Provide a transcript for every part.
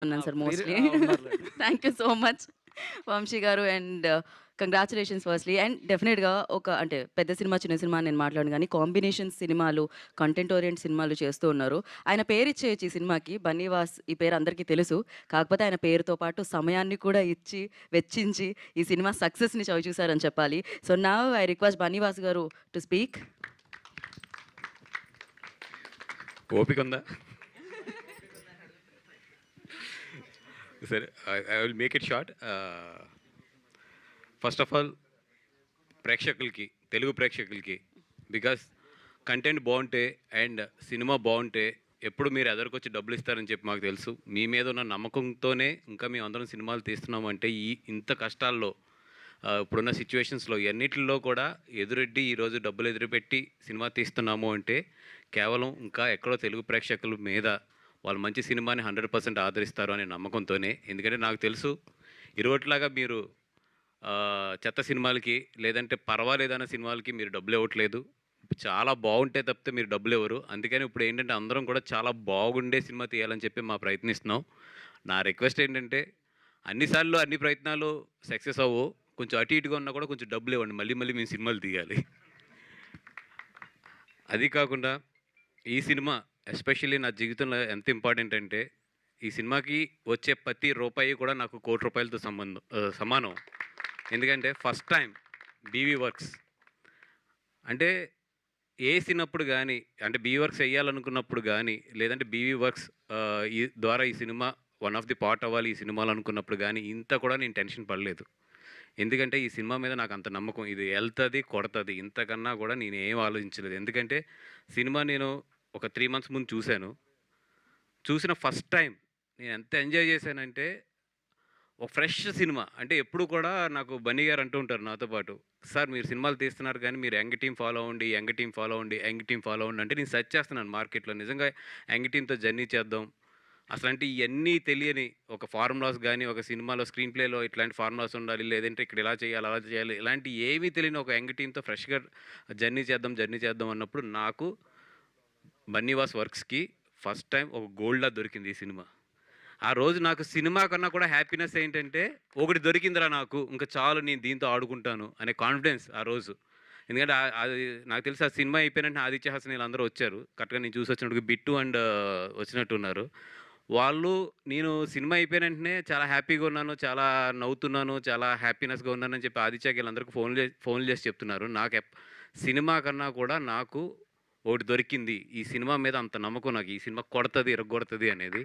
ఉన్నాను sir free mostly. ఉన్నారులెండి. Thank you so much Vamshi garu and congratulations firstly and డెఫినిట్‌గా ఒక అంటే పెద్ద సినిమా, చిన్న సినిమా అని నేను మాట్లాడను గానీ కాంబినేషన్ సినిమాలు, కంటెంట్ ఓరియెంట్ సినిమాలు చేస్తూ ఉన్నారు. ఆయన పేరిచ్చేయొచ్చు ఈ సినిమాకి. బన్నీవాస్ ఈ పేరు అందరికీ తెలుసు. కాకపోతే ఆయన పేరుతో పాటు సమయాన్ని కూడా ఇచ్చి, వెచ్చించి ఈ సినిమా సక్సెస్‌ని చవిచూసారని చెప్పాలి. So now I request Bunny Vas గారు టు స్పీక్. ఓపిక ఉందా? సరే, I will make it short. First of all ప్రేక్షకులకి, తెలుగు ప్రేక్షకులకి, బికాస్ కంటెంట్ బాగుంటే అండ్ సినిమా బాగుంటే ఎప్పుడు మీరు ఎదరికొచ్చి డబ్బులు ఇస్తారని చెప్పి మాకు తెలుసు. మీ మీద ఉన్న నమ్మకంతోనే ఇంకా మేము అందరం సినిమాలు తీస్తున్నామంటే ఇంత కష్టాల్లో ఇప్పుడున్న సిచ్యువేషన్స్లో ఎన్నిటిలో కూడా ఎదురెడ్డి ఈరోజు డబ్బులు ఎదురుపెట్టి సినిమా తీస్తున్నాము అంటే కేవలం ఇంకా ఎక్కడో తెలుగు ప్రేక్షకుల మీద వాళ్ళు మంచి సినిమాని 100% ఆదరిస్తారు అనే నమ్మకంతోనే. ఎందుకంటే నాకు తెలుసు ఇరువట్లాగా మీరు చెత్త సినిమాలకి లేదంటే పర్వాలేదన్న సినిమాలకి మీరు డబ్బులు ఇవ్వట్లేదు. చాలా బాగుంటే తప్పితే మీరు డబ్బులు ఇవ్వరు. అందుకని ఇప్పుడు ఏంటంటే అందరం కూడా చాలా బాగుండే సినిమా తీయాలని చెప్పి ప్రయత్నిస్తున్నాం. నా రిక్వెస్ట్ ఏంటంటే అన్నిసార్లు అన్ని ప్రయత్నాలు సక్సెస్ అవ్వవు. కొంచెం అటు ఇటుగా ఉన్నా కూడా కొంచెం డబ్బులు ఇవ్వండి. మళ్ళీ మళ్ళీ మేము సినిమాలు తీయాలి. అది కాకుండా ఈ సినిమా ఎస్పెషల్లీ నా జీవితంలో ఎంత ఇంపార్టెంట్ అంటే ఈ సినిమాకి వచ్చే ప్రతి రూపాయి కూడా నాకు ₹1,00,00,000తో సమానం. ఎందుకంటే ఫస్ట్ టైం బీవీ వర్క్స్ అంటే ఏసినప్పుడు కానీ, అంటే బీవీ వర్క్స్ వేయాలనుకున్నప్పుడు కానీ, లేదంటే బీవీ వర్క్స్ ఈ ద్వారా ఈ cinema one of the part అవ్వాలి ఈ సినిమాలో అనుకున్నప్పుడు కానీ ఇంత కూడా నేను టెన్షన్ పడలేదు. ఎందుకంటే ఈ సినిమా మీద నాకు అంత నమ్మకం. ఇది ఎళ్తది, కొడతది. ఇంతకన్నా కూడా నేనేం ఆలోచించలేదు. ఎందుకంటే సినిమా నేను ఒక 3 మంత్స్ ముందు చూశాను. చూసిన ఫస్ట్ టైం నేను ఎంత ఎంజాయ్ చేశానంటే ఒక ఫ్రెష్ సినిమా. అంటే ఎప్పుడు కూడా నాకు బన్నీ గారు అంటూ ఉంటారు నాతో పాటు, "సార్ మీరు సినిమాలు తీస్తున్నారు కానీ మీరు యంగ్ టీమ్ ఫాలో అవ్వండి, యంగ్ టీమ్ ఫాలో అవ్వండి, యంగ్ టీమ్ ఫాలో అవ్వండి" అంటే నేను సెర్చ్ చేస్తున్నాను మార్కెట్‌లో. నిజంగా యంగ్ టీమ్‌తో జర్నీ చేద్దాం. అసలంటే ఇయన్నీ తెలియని ఒక ఫార్ములాస్ గాని, ఒక సినిమాలో స్క్రీన్ ప్లేలో ఇట్లాంటి ఫార్ములాస్ ఉండాలి. లేదంటే ఇక్కడ ఇలా చేయాలి, అలా చేయాలి. ఇలాంటి ఏమీ తెలియని ఒక యంగ్ టీమ్‌తో ఫ్రెష్‌గా జర్నీ చేద్దాం అన్నప్పుడు నాకు బన్నీవాస్ వర్క్స్‌కి ఫస్ట్ టైం ఒక గోల్డ్‌లా దొరికింది ఈ సినిమా. ఆ రోజు నాకు సినిమా కన్నా కూడా హ్యాపీనెస్ ఏంటంటే, ఒకటి దొరికిందిరా నాకు. ఇంక చాలు నేను దీంతో ఆడుకుంటాను అనే కాన్ఫిడెన్స్ ఆ రోజు. ఎందుకంటే అది నాకు తెలిసి ఆ సినిమా అయిపోయిన వెంటనే ఆదిత్య, హాసన్ వీళ్ళందరూ వచ్చారు. కరెక్ట్‌గా నేను చూసొచ్చినప్పటికి బిట్టు అండ్ వచ్చినట్టున్నారు. వాళ్ళు నేను సినిమా అయిపోయిన వెంటనే చాలా హ్యాపీగా ఉన్నాను, చాలా నవ్వుతున్నాను, చాలా హ్యాపీనెస్‌గా ఉన్నానని చెప్పి ఆదిత్యకి వీళ్ళందరికీ ఫోన్లు చేసి చెప్తున్నారు. సినిమా కన్నా కూడా నాకు ఒకటి దొరికింది. ఈ సినిమా మీద అంత నమ్మకం నాకు. ఈ సినిమా కొడతది, ఇరగ్గొడతది అనేది.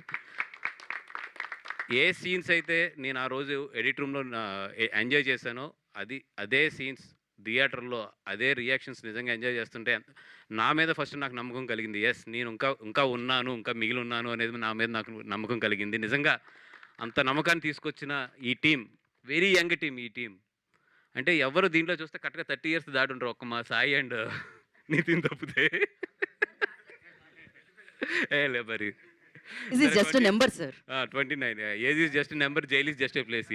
ఏ సీన్స్ అయితే నేను ఆ రోజు ఎడిట్ రూమ్‌లో ఎంజాయ్ చేశానో, అదే సీన్స్ థియేటర్‌లో అదే రియాక్షన్స్ నిజంగా ఎంజాయ్ చేస్తుంటే నా మీద ఫస్ట్ నాకు నమ్మకం కలిగింది. యెస్, నేను ఇంకా ఇంకా ఉన్నాను, ఇంకా మిగిలున్నాను అనేది నా మీద నాకు నమ్మకం కలిగింది. నిజంగా అంత నమ్మకాన్ని తీసుకొచ్చిన ఈ టీమ్, వెరీ యంగ్ టీమ్ ఈ టీమ్. అంటే ఎవరు దీంట్లో చూస్తే కరెక్ట్‌గా 30 ఇయర్స్ దాటుంటారు. ఒక్క మా సాయి అండ్ నితిన్ తప్పితే. లే మరి. దిస్ ఈస్ సరే just a number sir. 29. Age is just number, jail is just a place.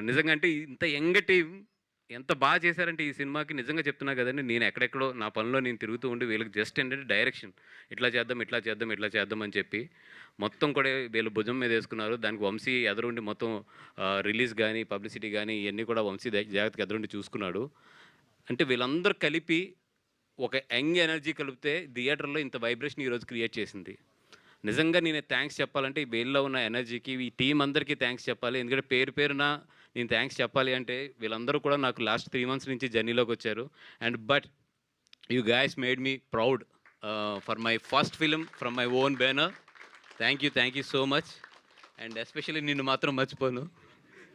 నిజంగా అంటే ఇంత యంగ్ టీమ్ ఎంత బాగా చేశారంటే ఈ సినిమాకి నిజంగా చెప్తున్నా కదండీ. నేను ఎక్కడెక్కడో నా పనిలో నేను తిరుగుతూ ఉండి వీళ్ళకి జస్ట్ ఏంటంటే డైరెక్షన్ ఇట్లా చేద్దాం, ఇట్లా చేద్దాం, ఇట్లా చేద్దాం అని చెప్పి మొత్తం కూడా వీళ్ళు భుజం మీద వేసుకున్నారు. దానికి వంశీ ఎదురుండి మొత్తం రిలీజ్ కానీ, పబ్లిసిటీ కానీ ఇవన్నీ కూడా వంశీ జాగ్రత్తగా ఎదురుండి చూసుకున్నాడు. అంటే వీళ్ళందరూ కలిపి ఒక యంగ్ ఎనర్జీ కలిపితే థియేటర్‌లో ఇంత వైబ్రేషన్ ఈరోజు క్రియేట్ చేసింది. నిజంగా నేను థాంక్స్ చెప్పాలంటే ఈ వీళ్ళలో ఉన్న ఎనర్జీకి, ఈ టీమ్ అందరికీ థాంక్స్ చెప్పాలి. ఎందుకంటే పేరు పేరున నేను థాంక్స్ చెప్పాలి అంటే వీళ్ళందరూ కూడా నాకు లాస్ట్ 3 మంత్స్ నుంచి జర్నీలోకొచ్చారు. But you guys made me proud for my first film from my own banner. Thank you so much. And especially నిన్ను మాత్రం మర్చిపోను.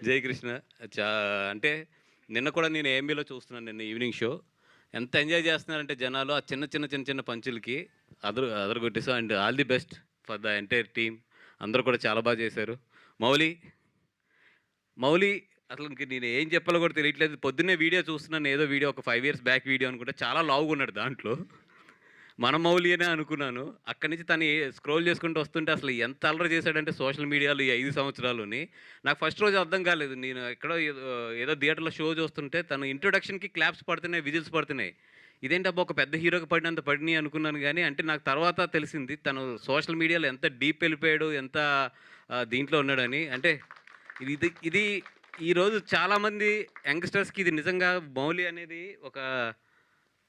జై కృష్ణ. చా అంటే నిన్న కూడా నేను ఏఎంబీలో చూస్తున్నాను, నిన్న ఈవినింగ్ షో. ఎంత ఎంజాయ్ చేస్తున్నారంటే జనాలు ఆ చిన్న పంచులకి అదరగొట్టేసాం. And all the best for the entire team. అందరూ కూడా చాలా బాగా చేశారు. మౌలి, మౌలి అసలు ఇంక నేను ఏం చెప్పాలో కూడా తెలియట్లేదు. పొద్దున్నే వీడియో చూస్తున్నాను, ఏదో వీడియో ఒక 5 ఇయర్స్ బ్యాక్ వీడియో అనుకుంటే చాలా లావుగున్నాడు దాంట్లో. మన మౌలి అనే అనుకున్నాను. అక్కడి నుంచి తను స్క్రోల్ చేసుకుంటూ వస్తుంటే అసలు ఎంత అల్లరి చేశాడంటే సోషల్ మీడియాలో ఈ 5 సంవత్సరాల్లోని. నాకు ఫస్ట్ రోజు అర్థం కాలేదు. నేను ఎక్కడో ఏదో థియేటర్‌లో షో చూస్తుంటే తను ఇంట్రొడక్షన్‌కి క్లాప్స్ పడుతున్నాయి, విజిల్స్ పడుతున్నాయి. ఇదేంటబ్బా ఒక పెద్ద హీరోకి పడినంత పడినాయి అనుకున్నాను గానీ, అంటే నాకు తర్వాత తెలిసింది తను సోషల్ మీడియాలో ఎంత డీప్ వెళ్ళిపోయాడు, ఎంత దీంట్లో ఉన్నాడని. అంటే ఇది ఈరోజు చాలామంది యంగ్‌స్టర్స్‌కి ఇది నిజంగా మౌలి అనేది ఒక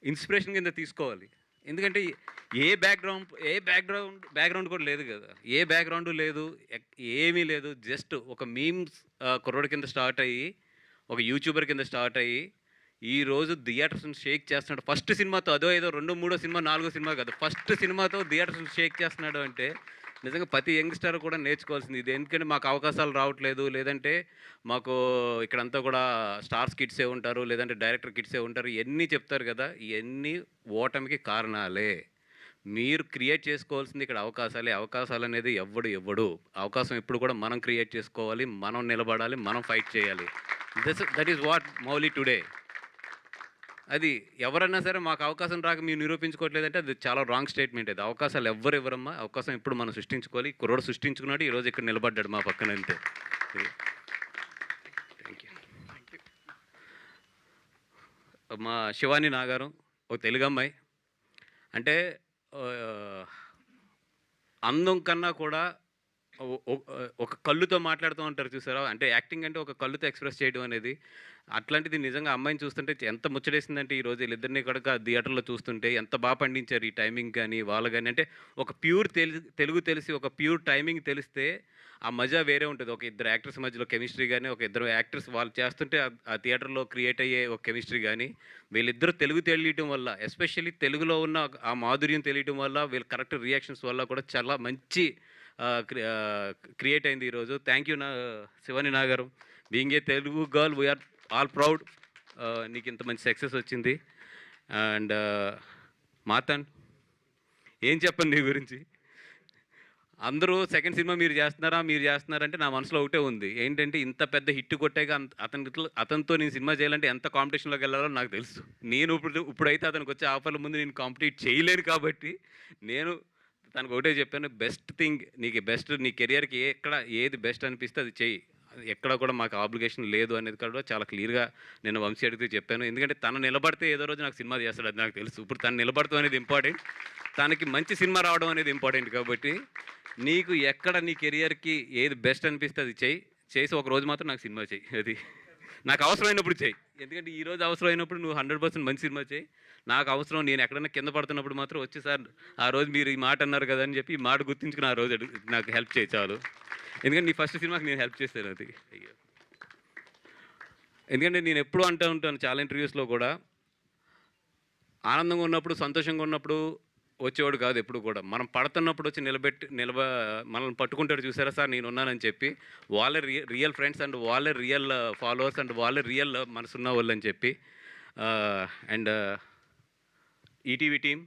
ఇన్స్పిరేషన్ కింద తీసుకోవాలి. ఎందుకంటే బ్యాక్‌గ్రౌండ్ కూడా లేదు గదా! ఏ బ్యాక్‌గ్రౌండు లేదు. ఏమీ లేదు. జస్ట్ ఒక మీమ్స్ కుర్రోడి కింద స్టార్ట్ అయ్యి, ఒక యూట్యూబర్ కింద స్టార్ట్ అయ్యి, ఈరోజు థియేటర్స్‌ని షేక్ చేస్తున్నాడు. ఫస్ట్ సినిమాతో అదో ఏదో రెండో, మూడో సినిమా, నాలుగో సినిమా కాదు. ఫస్ట్ సినిమాతో థియేటర్స్‌ని షేక్ చేస్తున్నాడు అంటే నిజంగా ప్రతి యంగ్‌స్టర్ కూడా నేర్చుకోవాల్సింది. ఇది ఎందుకంటే మాకు అవకాశాలు రావట్లేదు, లేదంటే మాకు ఇక్కడంతా కూడా స్టార్స్ కిడ్సే ఉంటారు, లేదంటే డైరెక్టర్ కిడ్సే ఉంటారు. ఇయన్నీ చెప్తారు కదా! ఇయన్నీ ఓటమికి కారణాలే. మీరు క్రియేట్ చేసుకోవాల్సింది ఇక్కడ అవకాశాలే. అవకాశాలనేది ఎవ్వడు ఇవ్వడు. అవకాశం ఎప్పుడు కూడా మనం క్రియేట్ చేసుకోవాలి. మనం నిలబడాలి. మనం ఫైట్ చేయాలి. That is what Mouli today. అది ఎవరన్నా సరే మాకు అవకాశం రాక మీరు నిరూపించుకోవట్లేదంటే అది చాలా రాంగ్ స్టేట్మెంట్ అది. అవకాశాలు ఎవ్వరు ఇవ్వరమ్మా. అవకాశం ఎప్పుడు మనం సృష్టించుకోవాలి. కుర్రోడు సృష్టించుకున్నాడు. ఈరోజు ఇక్కడ నిలబడ్డాడు మా పక్కన అంతే. Thank you. మా శివాని నాగారం ఒక తెలుగు అమ్మాయి. అంటే అందం కన్నా కూడా ఒక కళ్ళుతో మాట్లాడుతూ ఉంటారు చూసారా? అంటే యాక్టింగ్ అంటే ఒక కళ్ళుతో ఎక్స్‌ప్రెస్ చేయడం అనేది. అట్లాంటిది నిజంగా అమ్మాయిని చూస్తుంటే ఎంత ముచ్చటేసిందంటే ఈరోజు వీళ్ళిద్దరిని కనుక థియేటర్‌లో చూస్తుంటే ఎంత పండించారు ఈ టైమింగ్ గాని, వాళ్ళు గాని. అంటే ఒక ప్యూర్ తెలుగు తెలిసి, ఒక ప్యూర్ టైమింగ్ తెలిస్తే ఆ మజా వేరే ఉంటది. ఒక ఇద్దరు యాక్టర్స్ మధ్యలో కెమిస్ట్రీ గాని, ఒక ఇద్దరు యాక్టర్స్ వాళ్ళు చేస్తుంటే ఆ థియేటర్‌లో క్రియేట్ అయ్యే ఒక కెమిస్ట్రీ గాని, వీళ్ళిద్దరూ తెలుగు తెలియటం వల్ల, ఎస్పెషల్లీ తెలుగులో ఉన్న ఆ మాధుర్యం తెలియటం వల్ల, వీళ్ళ కరెక్ట్ రియాక్షన్స్ వల్ల కూడా చాలా మంచి క్రియేట్ అయింది ఈరోజు. Thank you Shivani Nagaram. Being a Telugu girl we are all proud. నీకు ఇంత మంచి సక్సెస్ వచ్చింది. అండ్ మాతన్ ఏం చెప్పను నీ గురించి. అందరూ సెకండ్ సినిమా మీరు చేస్తున్నారంటే నా మనసులో ఒకటే ఉంది. ఏంటంటే ఇంత పెద్ద హిట్ కొట్టాక అతనితో నేను సినిమా చేయాలంటే ఎంత కాంపిటీషన్‌లోకి వెళ్ళాలో నాకు తెలుసు. నేను ఇప్పుడైతే అతనికి వచ్చే ఆఫర్ల ముందు నేను కాంపిటీట్ చేయలేను కాబట్టి నేను తనకు ఒకటే చెప్పాను. బెస్ట్ థింగ్ నీకు బెస్ట్ నీ కెరియర్‌కి ఏది బెస్ట్ అనిపిస్తే అది చెయ్యి. ఎక్కడ కూడా మాకు ఆబ్లిగేషన్ లేదు అనేది కూడా చాలా క్లియర్‌గా నేను వంశీ అడిగితే చెప్పాను. ఎందుకంటే తను నిలబడితే ఏదో రోజు నాకు సినిమా చేస్తాడు అది నాకు తెలుసు. ఇప్పుడు తను నిలబడటం అనేది ఇంపార్టెంట్. తనకి మంచి సినిమా రావడం అనేది ఇంపార్టెంట్ కాబట్టి నీకు ఎక్కడ నీ కెరియర్‌కి ఏది బెస్ట్ అనిపిస్తే అది చెయ్యి. చేసి ఒక రోజు మాత్రం నాకు సినిమా చెయ్యి. అది నాకు అవసరమైనప్పుడు చెయ్యి. ఎందుకంటే ఈరోజు అవసరమైనప్పుడు నువ్వు 100% మంచి సినిమా చెయ్యి. నాకు అవసరం నేను ఎక్కడైనా కింద పడుతున్నప్పుడు మాత్రం వచ్చి సార్ ఆ రోజు మీరు ఈ మాట అన్నారు కదా అని చెప్పి ఈ మాట గుర్తుంచుకుని ఆ రోజు నాకు హెల్ప్ చేయి చాలు. ఎందుకంటే నీ ఫస్ట్ సినిమాకి నేను హెల్ప్ చేశాను అది. ఎందుకంటే నేను ఎప్పుడూ అంటూ ఉంటాను చాలా ఇంటర్వ్యూస్‌లో కూడా, ఆనందంగా ఉన్నప్పుడు, సంతోషంగా ఉన్నప్పుడు వచ్చేవాడు కాదు ఎప్పుడు కూడా. మనం పడుతున్నప్పుడు వచ్చి మనల్ని పట్టుకుంటాడు చూసారా సార్ నేనున్నానని చెప్పి. వాళ్ళే రియల్ ఫ్రెండ్స్ అండ్ వాళ్ళే రియల్ ఫాలోవర్స్ అండ్ వాళ్ళే రియల్ మనసున్న వాళ్ళని చెప్పి. And ETV team